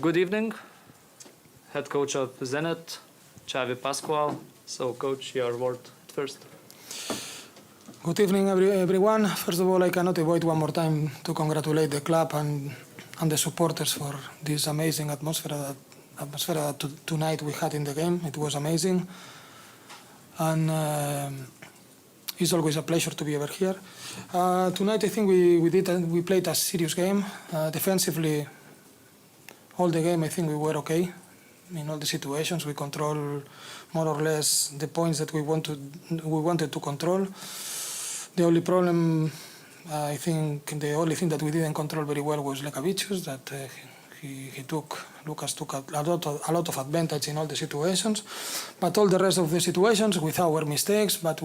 Good evening, head coach of Zenit, Xavi Pascual. So, coach, your word first. Good evening, everyone. First of all, I cannot avoid one more time to congratulate the club and the supporters for this amazing atmosphere that tonight we had in the game. It was amazing, and it's always a pleasure to be over here. Tonight, I think we played a serious game. Defensively, all the game, I think we were okay. In all the situations, we control more or less the points that we wanted to control. The only problem, I think, the only thing that we didn't control very well was Lekavicius, that Lucas took a lot of advantage in all the situations. But all the rest of the situations, with our mistakes, but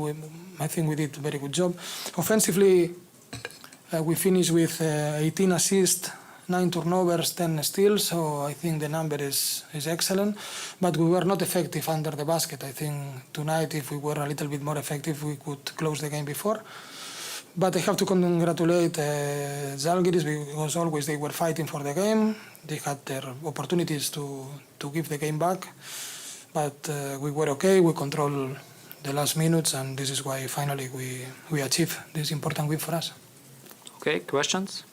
I think we did a very good job. Offensively, we finished with 18 assists, 9 turnovers, 10 steals, so I think the number is excellent. But we were not effective under the basket. I think tonight, if we were a little bit more effective, we could close the game before. But I have to congratulate Zalgiris, because always they were fighting for the game. They had their opportunities to give the game back. But we were okay, we controlled the last minutes, and this is why finally we achieved this important win for us. Okay, questions?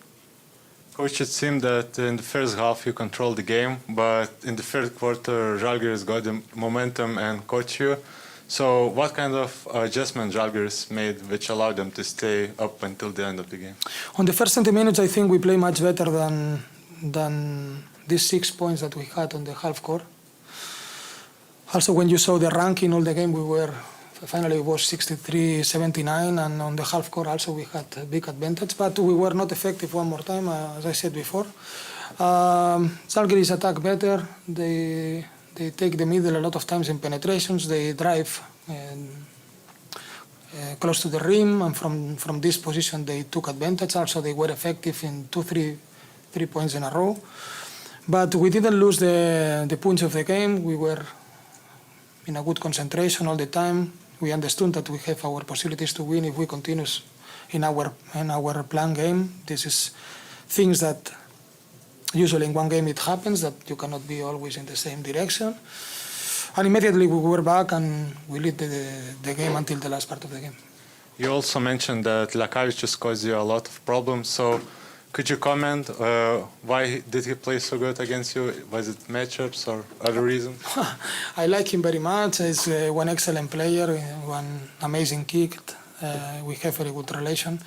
Coach, it seemed that in the first half you controlled the game, but in the third quarter, Zalgiris got the momentum and caught you. So what kind of adjustment Zalgiris made which allowed them to stay up until the end of the game? On the first 20 minutes, I think we played much better than these 6 points that we had on the half court. Also, when you saw the ranking all the game, finally it was 63-79, and on the half court also we had a big advantage, but we were not effective one more time, as I said before. Zalgiris attack better. They take the middle a lot of times in penetrations. They drive close to the rim, and from this position they took advantage. Also, they were effective in 3 points in a row. But we didn't lose the punch of the game. We were in a good concentration all the time. We understood that we have our possibilities to win if we continue in our plan game. This is things that usually in one game it happens, that you cannot be always in the same direction. And immediately we were back and we led the game until the last part of the game. You also mentioned that Lekavicius caused you a lot of problems. So could you comment why did he play so good against you? Was it matchups or other reasons? I like him very much. He's one excellent player, one amazing kick. We have a very good relation.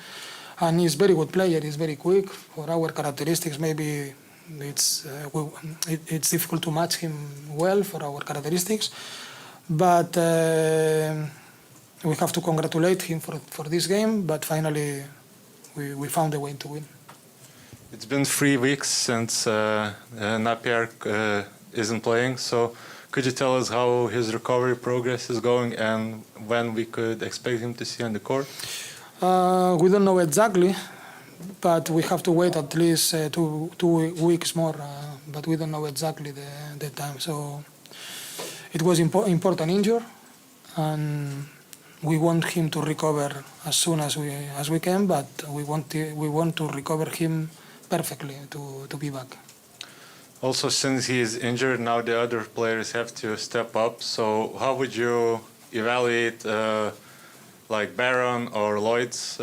And he's a very good player. He's very quick. For our characteristics, maybe it's difficult to match him well for our characteristics. But we have to congratulate him for this game. But finally, we found a way to win. It's been 3 weeks since Napier isn't playing, so could you tell us how his recovery progress is going and when we could expect him to see on the court? We don't know exactly, but we have to wait at least two weeks more, but we don't know exactly the time. So it was important injury, and we want him to recover as soon as we can, but we want to recover him perfectly to be back. Also, since he is injured, now the other players have to step up. So how would you evaluate like Baron or Lloyd's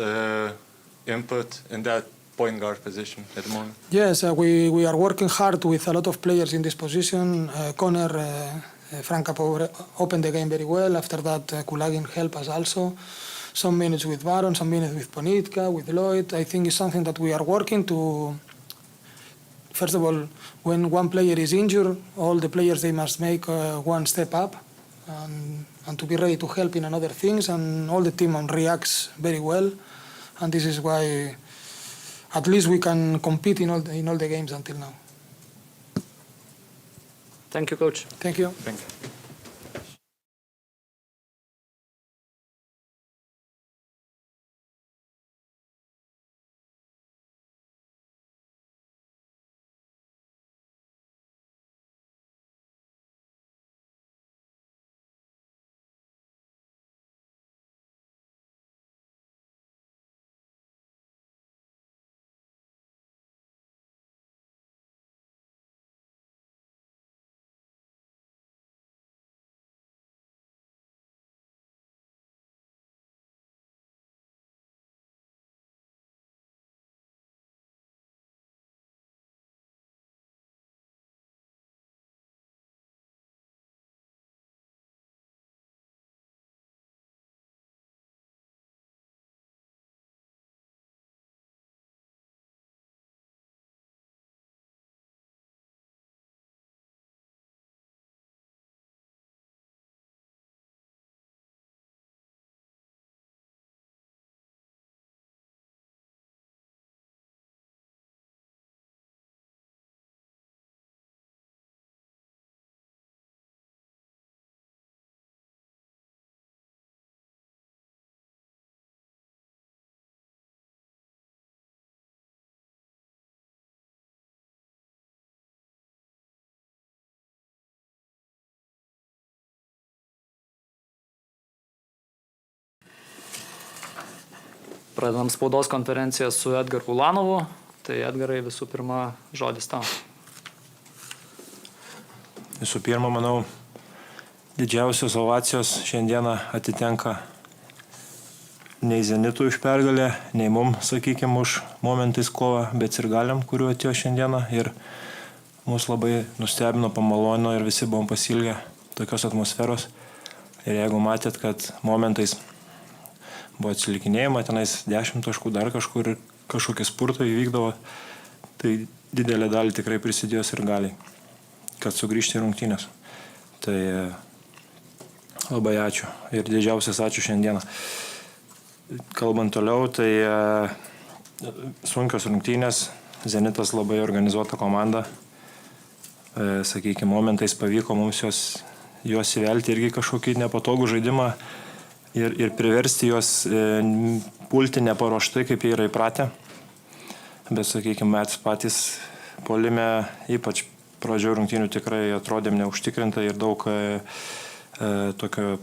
input in that point guard position at the moment? Yes, we are working hard with a lot of players in this position. Connor, Franka opened the game very well. After that, Kulagin helped us also. Some minutes with Baron, some minutes with Ponitka, with Lloyd. I think it's something that we are working to. First of all, when one player is injured, all the players, they must make one step up and to be ready to help in another things. And all the team reacts very well. And this is why at least we can compete in all the games until now. Thank you, coach. Thank you. Thank you. Pradedam spaudos konferenciją su Edgaru Ulanovu. Tai Edgarai, visų pirma, žodis tau. Visų pirma, manau, didžiausios ovacijos šiandieną atitenka nei Zenitui už pergalę, nei mum, sakykime, už momentais kovą, bet ir galim, kuriuo atėjo šiandieną. Ir mus labai nustebino, pamalonino ir visi buvom pasilgę tokios atmosferos. Ir jeigu matėt, kad momentais buvo atsilikinėjama, tenais 10 taškų dar kažkur ir kažkokie spurtai įvykdavo, tai didelė dalį tikrai prisidėjo ir galiai, kad sugrįžti į rungtynės. Tai labai ačiū ir didžiausias ačiū šiandieną. Kalbant toliau, tai sunkios rungtynės, Zenitas labai organizuota komanda. Sakykime, momentais pavyko mums juos įvelti irgi kažkokį nepatogų žaidimą ir priversti juos pulti neparuoštai, kaip jie yra įpratę. Bet, sakykime, mes patys puolime, ypač pradžioje rungtynių tikrai atrodėm neužtikrintai ir daug tokio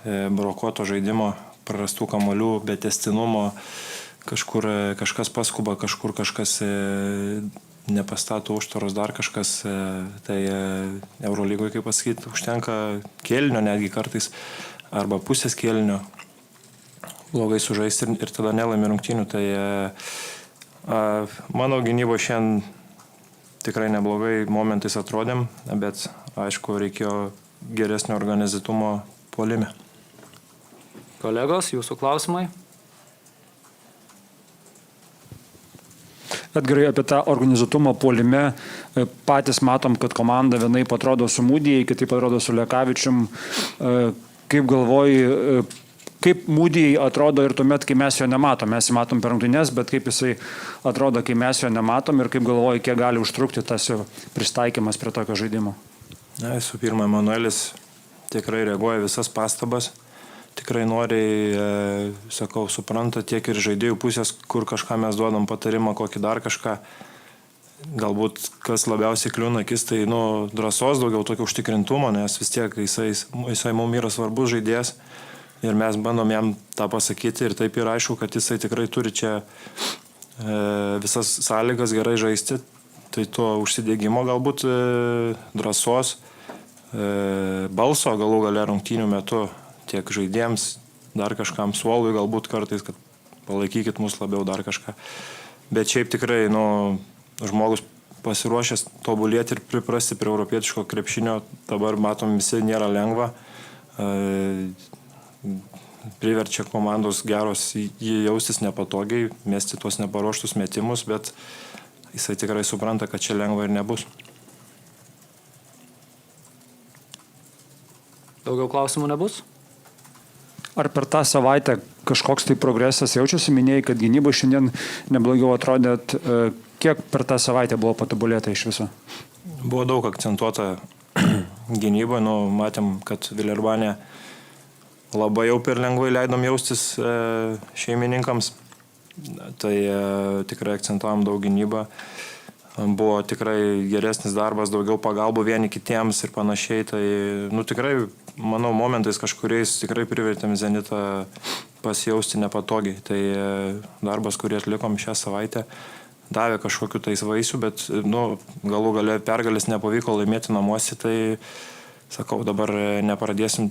brokuoto žaidimo, prarastų kamuolių, be tęstinumo, kažkur kažkas paskuba, kažkur kažkas nepastato užtvaros, dar kažkas, tai EuroLeagoje, kaip pasakyti, užtenka kėlinio netgi kartais, arba pusės kėlinio blogai sužaisti ir tada nelaimi rungtynių. Tai mano gynybo šiandien tikrai neblogai momentais atrodėm, bet aišku, reikėjo geresnio organizuotumo puolime. Kolegos, jūsų klausimai? Edgarai, apie tą organizuotumą puolime patys matom, kad komanda vienaip atrodo su Mūdijai, kitaip atrodo su Lekavičium. Kaip galvoji, kaip Mūdijai atrodo ir tuomet, kai mes jo nematom? Mes jį matom per rungtynes, bet kaip jisai atrodo, kai mes jo nematom ir kaip galvoji, kiek gali užtrukti tas jo pristaikymas prie tokio žaidimo? Na, visų pirma, Emanuelis tikrai reaguoja visas pastabas. Tikrai noriai, sakau, supranta tiek ir žaidėjų pusės, kur kažką mes duodam patarimą, kokį dar kažką. Galbūt kas labiausiai kliūna akis, tai drąsos, daugiau tokio užtikrintumo, nes vis tiek jisai mums yra svarbus žaidėjas ir mes bandom jam tą pasakyti ir taip yra aišku, kad jisai tikrai turi čia visas sąlygas gerai žaisti. Tai to užsidėgymo galbūt drąsos, balso galų gale rungtynių metu tiek žaidėjams, dar kažkam suolui galbūt kartais, kad palaikykit mus labiau dar kažką. Bet šiaip tikrai, žmogus pasiruošęs tobulėti ir priprasti prie europietiško krepšinio, dabar matom visi nėra lengva. Priverčia komandos geros jį jaustis nepatogiai, mesti tuos neparuoštus metimus, bet jisai tikrai supranta, kad čia lengva ir nebus. Daugiau klausimų nebus? Ar per tą savaitę kažkoks tai progresas jaučiasi? Minėjai, kad gynyba šiandien neblogiau atrodėt. Kiek per tą savaitę buvo patobulėta iš viso? Buvo daug akcentuota gynyba. Matėm, kad Vilerbanė labai jau per lengvai leidom jaustis šeimininkams. Tai tikrai akcentuojam daug gynybą. Buvo tikrai geresnis darbas, daugiau pagalbų vieni kitiems ir panašiai. Tai, tikrai, manau, momentais kažkuriais tikrai privertėm Zenitą pasijausti nepatogiai. Tai darbas, kurį atlikom šią savaitę, davė kažkokiu tais vaisių, bet, galų gale pergalės nepavyko laimėti namuose. Tai, sakau, dabar nepradėsim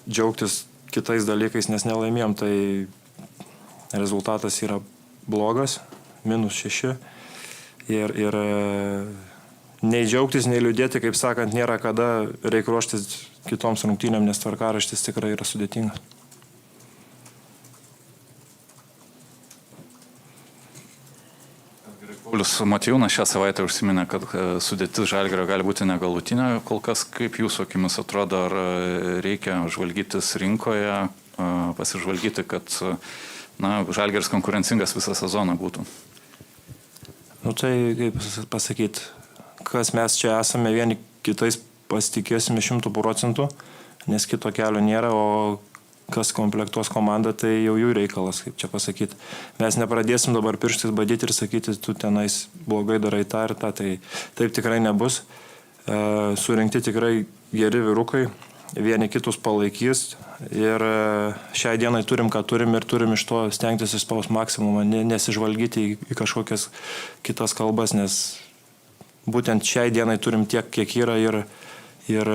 džiaugtis kitais dalykais, nes nelaimėjom. Tai rezultatas yra blogas, -6. Ir nei džiaugtis, nei liūdėti, kaip sakant, nėra kada, reikia ruoštis kitoms rungtynėm, nes tvarkaraštis tikrai yra sudėtingas. Paulius Matijūnas šią savaitę užsiminė, kad sudėtis Žalgirio gali būti negalutinė. Kol kas, kaip jūsų akimis atrodo, ar reikia žvalgytis rinkoje, pasižvalgyti, kad Žalgiris konkurencingas visą sezoną būtų? Tai, kaip pasakyti, kas mes čia esame, vieni kitais pasitikėsime 100%, nes kito kelio nėra, o kas komplektuos komandą, tai jau jų reikalas, kaip čia pasakyti. Mes nepradėsim dabar pirštis badyti ir sakyti, tu tenais blogai darai tą ir tą, tai taip tikrai nebus. Surinkti tikrai geri vyrukai, vieni kitus palaikys ir šiai dienai turim, ką turim ir turim iš to stengtis išspaus maksimumą, nesižvalgyti į kažkokias kitas kalbas, nes būtent šiai dienai turim tiek, kiek yra ir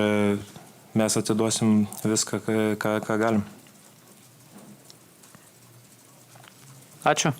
mes atiduosim viską, ką galim. Ačiū.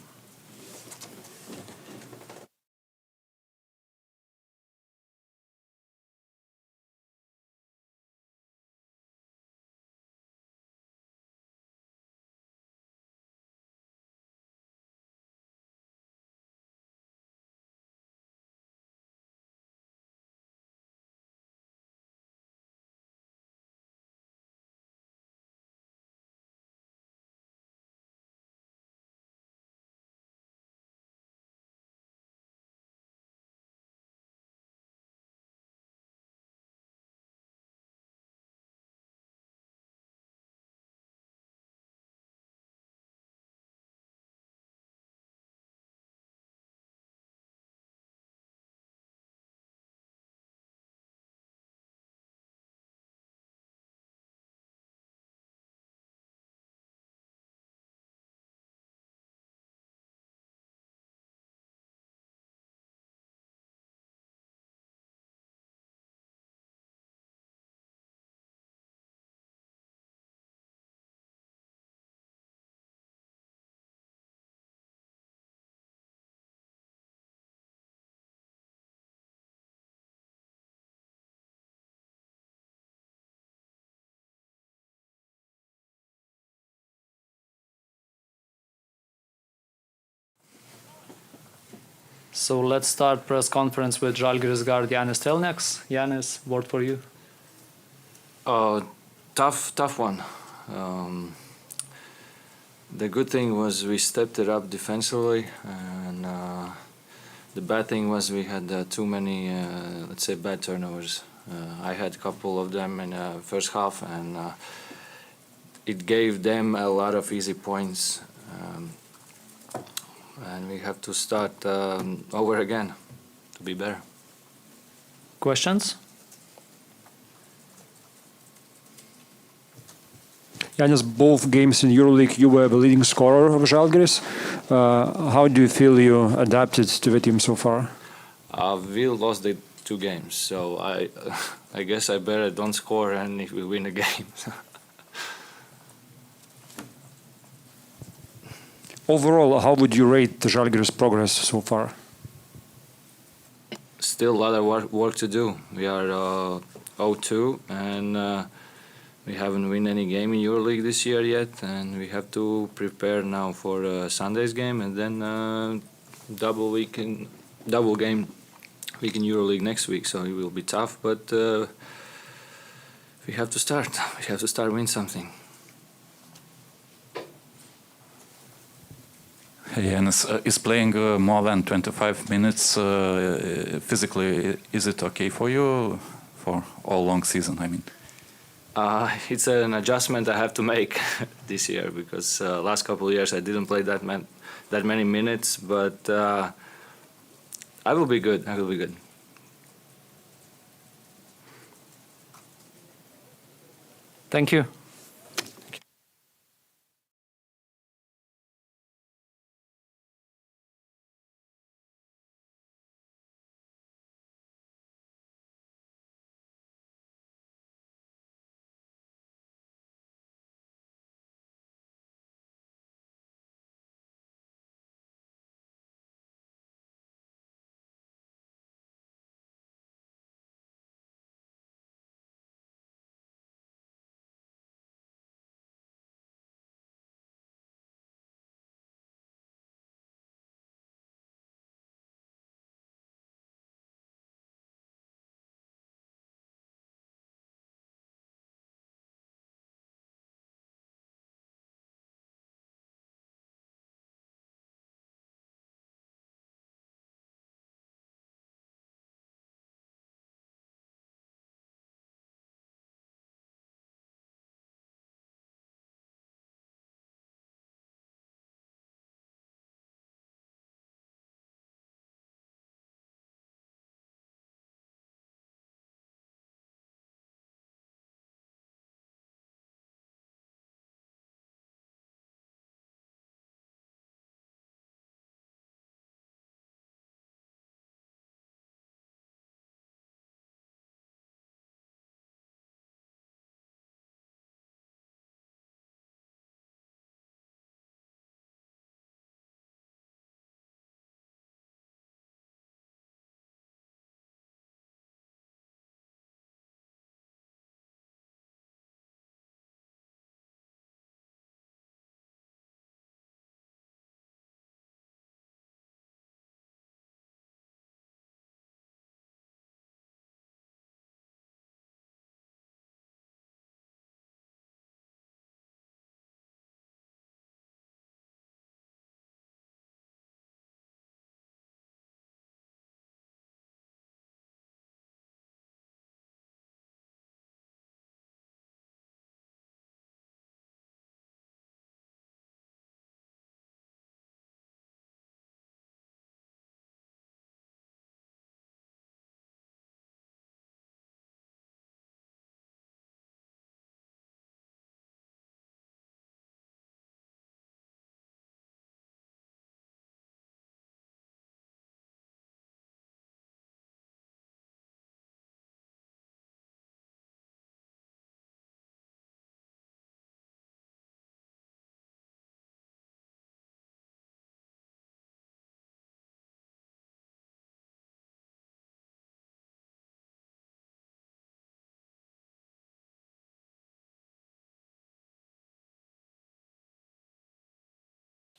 So let's start press conference with Zalgiris guard Jānis Stelnieks. Jānis, word for you. Tough one. The good thing was we stepped it up defensively, and the bad thing was we had too many, let's say, bad turnovers. I had a couple of them in the first half, and it gave them a lot of easy points. And we have to start over again to be better. Questions? Yanis, both games in EuroLeague, you were the leading scorer of Zalgiris. How do you feel you adapted to the team so far? We lost the 2 games, so I guess I better don't score and if we win a game. Overall, how would you rate the Zalgiris progress so far? Still a lot of work to do. We are 0-2 and we haven't won any game in EuroLeague this year yet, and we have to prepare now for Sunday's game and then double game week in EuroLeague next week. So it will be tough, but we have to start. We have to start win something. Yanis is playing more than 25 minutes physically. Is it okay for you for all long season? I mean, it's an adjustment I have to make this year because last couple of years I didn't play that many minutes, but I will be good. I will be good. Thank you.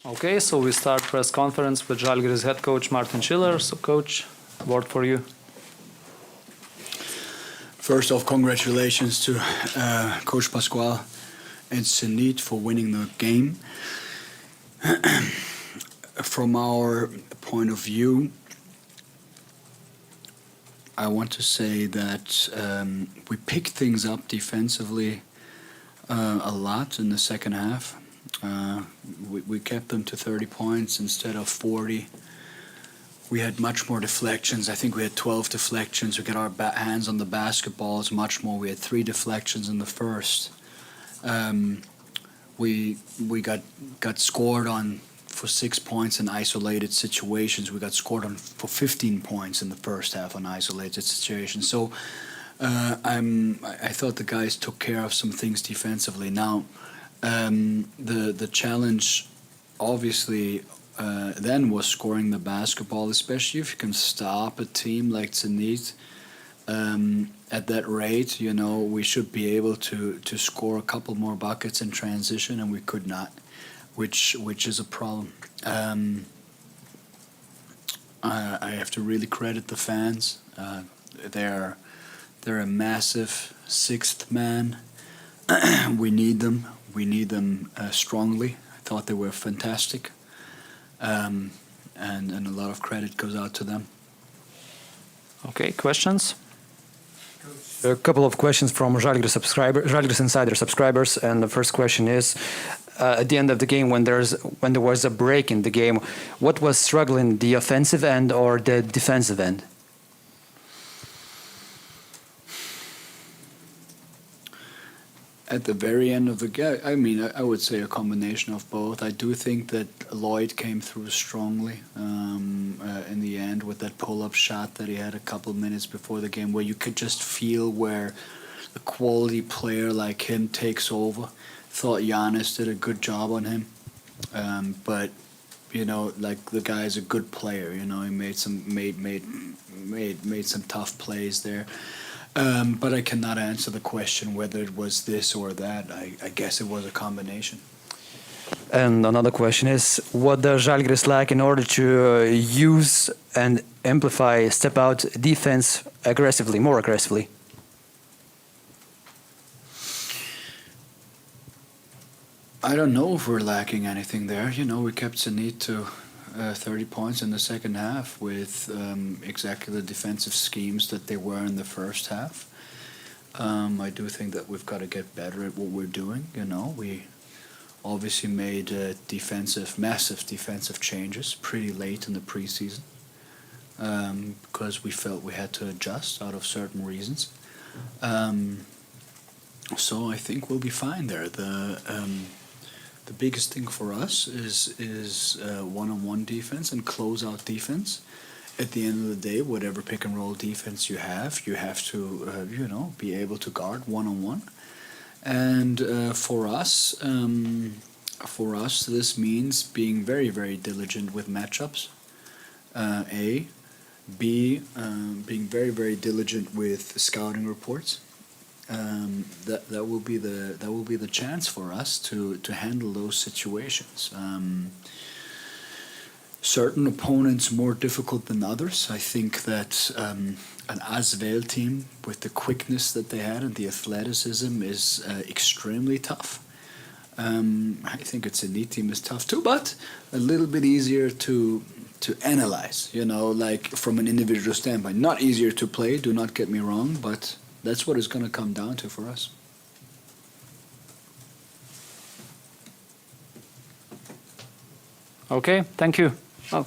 Okay, so we start press conference with Zalgiris head coach Martin Schiller. So, coach, word for you. First off, congratulations to Coach Pascual and Zenit for winning the game. From our point of view, I want to say that we picked things up defensively a lot in the second half. We kept them to 30 points instead of 40. We had much more deflections. I think we had 12 deflections. We got our hands on the basketballs much more. We had 3 deflections in the first. We got scored on for 6 points in isolated situations. We got scored on for 15 points in the first half on isolated situations. So I thought the guys took care of some things defensively. Now the challenge, obviously, then was scoring the basketball, especially if you can stop a team like Zenit at that rate. You know, we should be able to score a couple more buckets in transition, and we could not, which is a problem. I have to really credit the fans. They're a massive sixth man. We need them. We need them strongly. I thought they were fantastic. And a lot of credit goes out to them. Okay, questions? A couple of questions from Zalgiris Insider subscribers, and the first question is: at the end of the game, when there was a break in the game, what was struggling, the offensive end or the defensive end? At the very end of the game, I mean, I would say a combination of both. I do think that Lloyd came through strongly in the end with that pull-up shot that he had a couple minutes before the game, where you could just feel where a quality player like him takes over. Thought Giannis did a good job on him, but you know, like, the guy is a good player. You know, he made some tough plays there. But I cannot answer the question whether it was this or that. I guess it was a combination. And another question is: what does Zalgiris lack in order to use and amplify step-out defense more aggressively? I don't know if we're lacking anything there. You know, we kept Zenit to 30 points in the second half with exactly the defensive schemes that they were in the first half. I do think that we've got to get better at what we're doing. You know, we obviously made massive defensive changes pretty late in the preseason because we felt we had to adjust out of certain reasons. So I think we'll be fine there. The biggest thing for us is one-on-one defense and close-out defense. At the end of the day, whatever pick-and-roll defense you have to, be able to guard one-on-one. And for us, this means being very, very diligent with matchups. A, B, being very, very diligent with scouting reports. That will be the chance for us to handle those situations. Certain opponents more difficult than others. I think that an Asvel team with the quickness that they had and the athleticism is extremely tough. I think a Zenit team is tough too, but a little bit easier to analyze. You know, like from an individual standpoint, not easier to play. Do not get me wrong, but that's what it's going to come down to for us. Okay, thank you. Oh.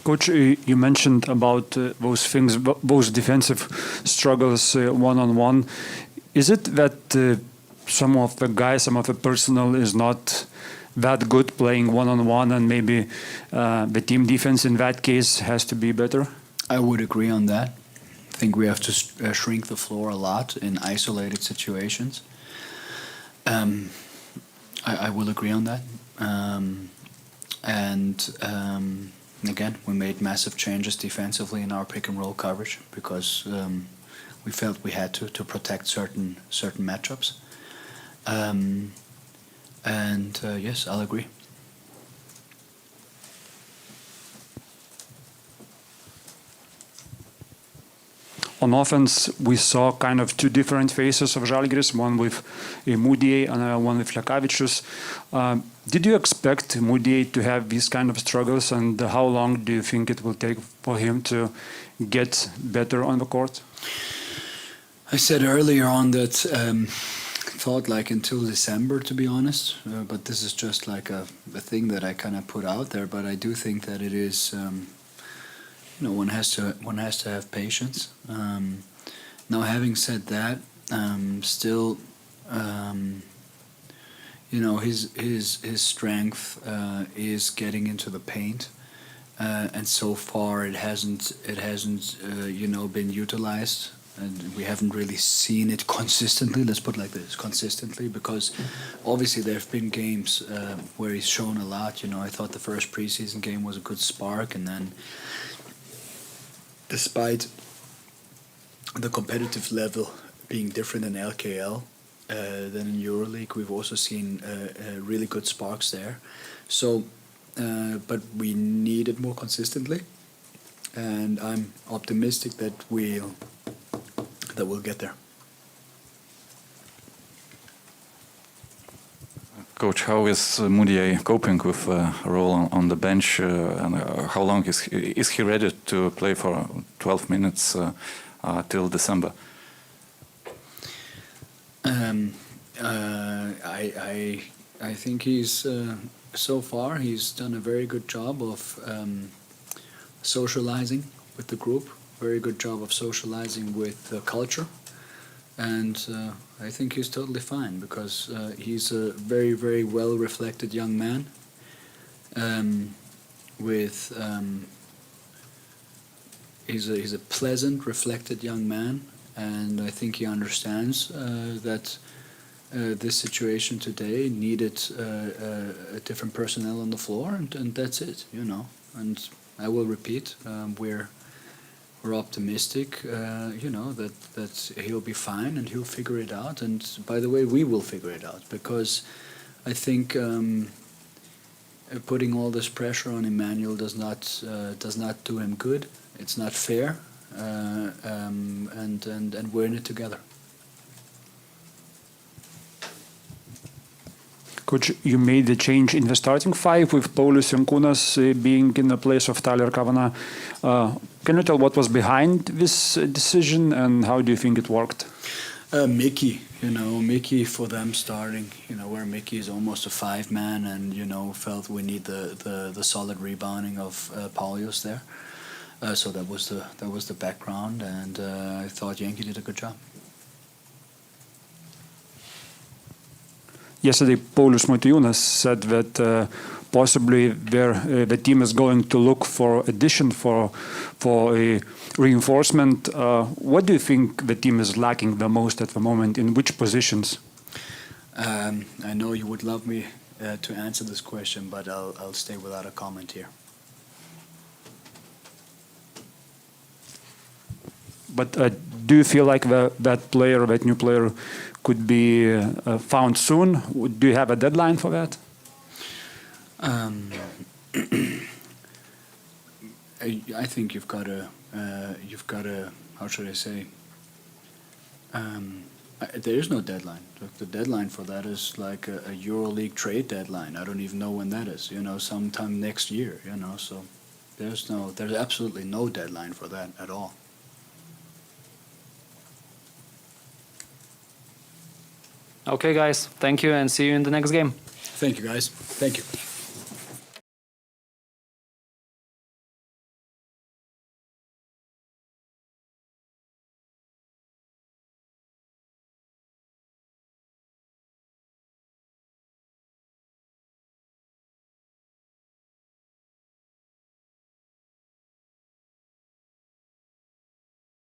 Coach, you mentioned about those things, those defensive struggles one-on-one. Is it that some of the personnel is not that good playing one-on-one, and maybe the team defense in that case has to be better? I would agree on that. I think we have to shrink the floor a lot in isolated situations. I will agree on that. Again, we made massive changes defensively in our pick and roll coverage because we felt we had to protect certain matchups. Yes, I'll agree. On offense, we saw kind of two different faces of Žalgiris, one with Moutier and one with Lekavičius. Did you expect Moutier to have these kind of struggles, and how long do you think it will take for him to get better on the court? I said earlier on that thought like until December, to be honest, but this is just like a thing that I kind of put out there. But I do think that it is, one has to have patience. Now, having said that, still, his strength is getting into the paint, and so far it hasn't been utilized. And we haven't really seen it consistently, let's put it like this, consistently, because obviously there have been games where he's shown a lot. I thought the first preseason game was a good spark, and then despite the competitive level being different in LKL than in EuroLeague, we've also seen really good sparks there. So, but we need it more consistently, and I'm optimistic that we'll get there. Coach, how is Moutier coping with a role on the bench, and how long is he ready to play for 12 minutes till December? I think he's so far he's done a very good job of socializing with the group. Very good job of socializing with the culture, and I think he's totally fine because he's a very, very well reflected young man he's a pleasant, reflected young man, and I think he understands that this situation today needed a different personnel on the floor, and that's it, and I will repeat, we're optimistic, that he'll be fine and he'll figure it out. And by the way, we will figure it out, because I think putting all this pressure on Emmanuel does not do him good. It's not fair, and we're in it together. Coach, you made the change in the starting five with Paulius and Kaunas being in the place of Tyler Kavanagh. Can you tell what was behind this decision and how do you think it worked? Mickey for them starting, where Mickey is almost a five-man, and felt we need the solid rebounding of Paulius there. So that was the background, and I thought Yankee did a good job. Yesterday, Paulius Motiejūnas said that possibly the team is going to look for addition for a reinforcement. What do you think the team is lacking the most at the moment? In which positions? I know you would love me to answer this question, but I'll stay without a comment here. But do you feel like that new player, could be found soon? Do you have a deadline for that? I think you've got to, how should I say? There is no deadline. The deadline for that is like a EuroLeague trade deadline. I don't even know when that is. Sometime next year. So there's absolutely no deadline for that at all. Okay, guys, thank you and see you in the next game. Thank you, guys. Thank you.